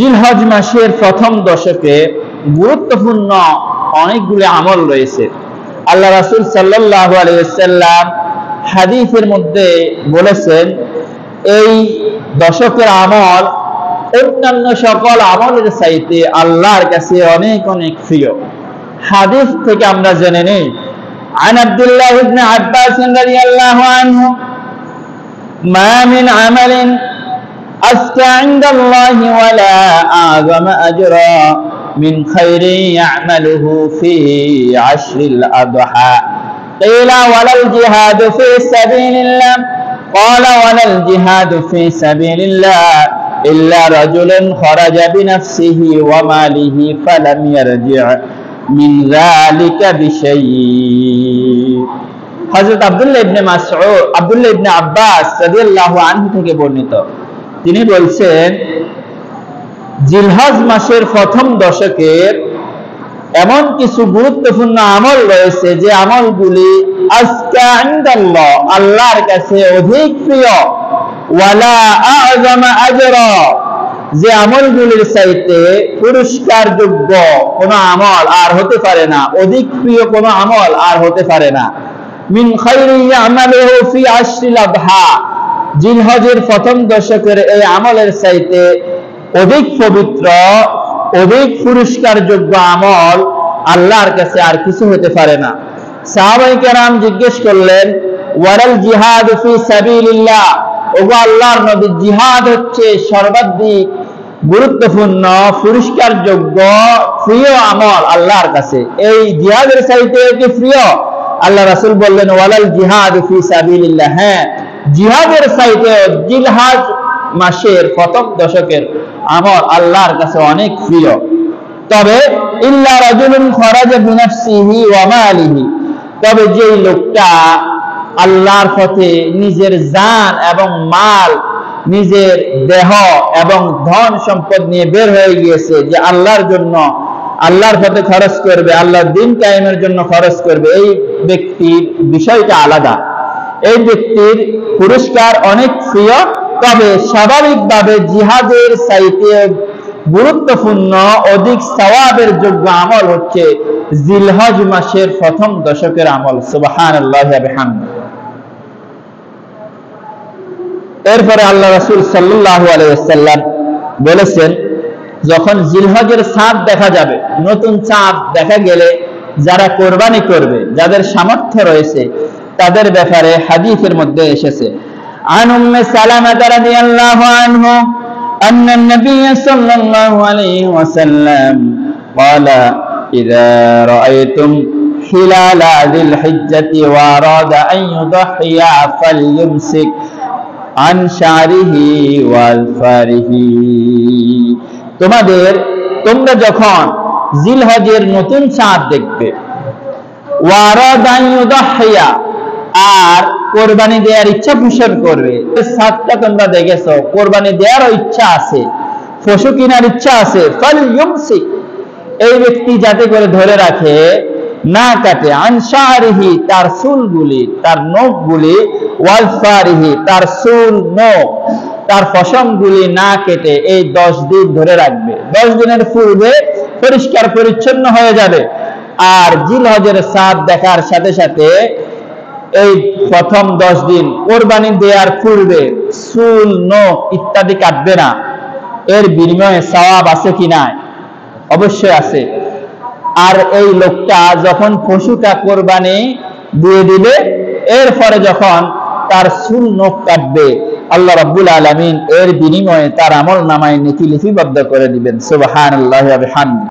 জিলহজ মাসের প্রথম দশকে গুরুত্বপূর্ণ অনেকগুলো আমল রয়েছে। আল্লাহ রাসূল সাল্লাল্লাহু আলাইহি ওয়াসাল্লাম হাদিসের মধ্যে বলেছেন, এই দশকের আমল অন্যান্য সকল আমলের চাইতে আল্লাহর কাছে অনেক অনেক প্রিয়। হাদিস থেকে আমরা জেনে নেই, عن عبد الله بن عباس رضي الله عنه ما من عمل أزكى عند الله ولا أعظم أجرا من خير يعمله في عشر الأضحى قيل ولا الجهاد في سبيل الله قال ولا الجهاد في سبيل الله إلا رجل خرج بنفسه وماله فلم يرجع من ذلك بشيء। হযরত আব্দুল্লাহ ইবনে আব্বাস রাদিয়াল্লাহু আনহু থেকে বর্ণিত, তিনি বলছেন, জিলহজ মাসের প্রথম দশকের এমন কিছু গুরুত্বপূর্ণ আমল রয়েছে যে আমলগুলি আজকা ইনদাল্লাহ, আল্লাহর কাছে অধিক প্রিয়, ওয়ালা আ'যামা আজরা, যে আমলগুলির চাইতে পুরস্কার যোগ্য কোনো আমল আর হতে পারে না, অধিক প্রিয় কোনো আমল আর হতে পারে না। মিন খায়রি ইয়ামালুহু ফি আশরিল আদহা, জিলহজের প্রথম দশকের এই আমলের চাইতে অধিক পবিত্র, অধিক পুরস্কার যোগ্য আমল আল্লাহর কাছে আর কিছু হতে পারে না। সাহাবায়ে কেরাম জিজ্ঞেস করলেন, ওয়ালাল জিহাদ ফি সাবিলিল্লাহ, ওগো আল্লাহর নবী, জিহাদ হচ্ছে সর্বাধিক গুরুত্বপূর্ণ, পুরস্কার যোগ্য, প্রিয় আমল আল্লাহর কাছে, এই জিহাদের চাইতে কি প্রিয়? আল্লাহ রাসূল বললেন, ওয়ালাল জিহাদ ফি সাবিলিল্লাহ, হ্যাঁ, জিহাদের চাইতে জিলহজ মাসের প্রথম দশকের আমল আল্লাহর কাছে অনেক প্রিয়। তবে ইল্লা রাজুলুন খরাজা বিনাফসিহি ওয়া মালিহি, তবে যে লোকটা আল্লাহর পথে নিজের জান এবং মাল, নিজের দেহ এবং ধন সম্পদ নিয়ে বের হয়ে গিয়েছে, যে আল্লাহর জন্য, আল্লাহর পথে খরচ করবে, আল্লাহর দ্বীন কায়েমের জন্য খরচ করবে, এই ব্যক্তির বিষয়টা আলাদা, এই ব্যক্তির পুরস্কার অনেক প্রিয়। তবে স্বাভাবিকভাবে জিহাদের চাইতে গুরুত্বপূর্ণ, অধিক সওয়াবের যোগ্য আমল হচ্ছে জিলহজ মাসের প্রথম দশকের আমল। সুবহানাল্লাহি ওয়া বিহামদিহি। এরপরে আল্লাহ রাসূল সাল্লাল্লাহু আলাইহি ওয়াসাল্লাম বলেছেন, যখন জিলহজের চাঁদ দেখা যাবে, নতুন চাঁদ দেখা গেলে যারা কোরবানি করবে, যাদের সামর্থ্য রয়েছে, তাদের ব্যাপারে হাদিসের মধ্যে এসেছে, عن أم سلمة رضي الله عنه أن النبي صلى الله عليه وسلم قال إذا رأيتم هلال ذي الحجة وأراد أن يضحي فليمسك عن شعره وأظفاره। তোমরা যখন জিলহজের নতুন চাঁদ দেখবে, ওয়ারাদা আন ইউদাহিয়া, আর কোরবানি দেওয়ার ইচ্ছা পোষণ করবে, চাঁদটা তোমরা দেখেছো, কোরবানি দেওয়ারও ইচ্ছা আছে, পশু কেনার ইচ্ছা আছে, ফালইউমসিক, এই ব্যক্তি যাতে করে ধরে রাখে, না কাটে, আন শারিহি, তার চুলগুলি, তার নখগুলি, ওয়ালফারিহি, তার চুল, নখ, তার পশমগুলি না কেটে এই 10 দিন ধরে রাখবে। 10 দিনের পূর্বে পরিষ্কার পরিচ্ছন্ন হয়ে যাবে। আর জিলহজের চাঁদ দেখার সাথে সাথে এই প্রথম 10 দিন কোরবানি দেওয়ার পূর্বে চুল, নখ ইত্যাদি কাটবে না। এর বিনিময়ে সওয়াব আছে কি না? অবশ্যই আছে। আর এই লোকটা যখন পশুটা কোরবানি দিয়ে দিবে, এরপরে যখন তার চুল, নখ কাটবে, আল্লাহ রাব্বুল আলামিন এর বিনিময়ে তার আমল নামায় নেকি লিপিবদ্ধ করে দিবেন। সুবহানাল্লাহি ওয়া বিহামদিহি।